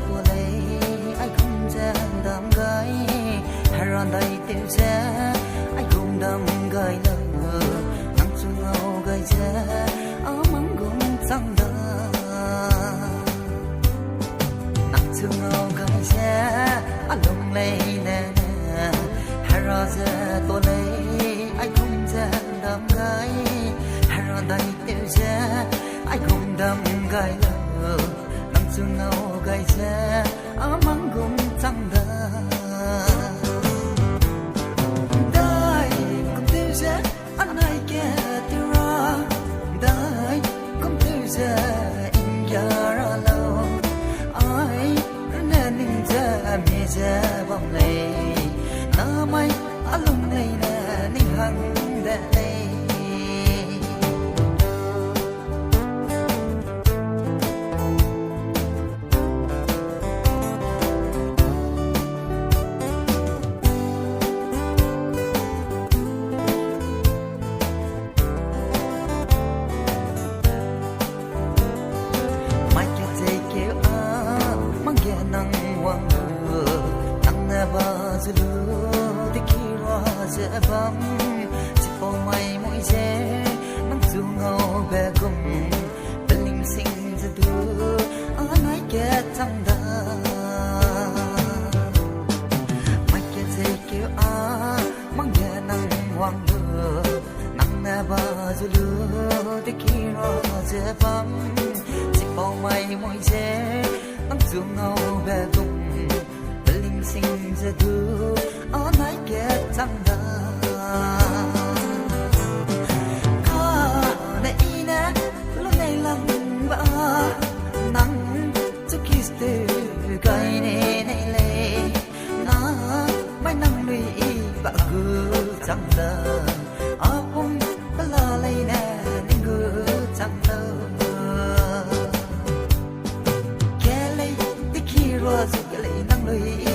tua lấy ai không cha đam gái hay ran đây tiêu cha ai không đam gái đâu nắng chung ngâu gái cha ở mắng cũng chẳng đỡ nắng chung ngâu gái cha ở lồng lấy nè hay ra cha tua lấy ai không cha đam gái hay ran đây tiêu cha ai không đam gái đâu nắng chung ngâu gái cha ở mắng cũng chẳng đỡ giờ vòng lệ na mai alung này nè ninh hằng đây mai kia dây kêu mang ghé nắng hoàng ba zulu te kira ze bam chỉ po mai mỗi ze nắng du ngâu be gum beling sing ze du anai ke tang da mai ke ze ke mang ye nang wang lu nang na ba zulu te kira ze bam chỉ po mai mỗi ze nắng du ngâu be gum sing the do all night get tanda ka na ina lo nei lang ba nang to kiss the kai ne nei le na mai nang lui ba gu chang da apum la lai na ning gu chang da ke lai ti ki ro zu ke lai nang lui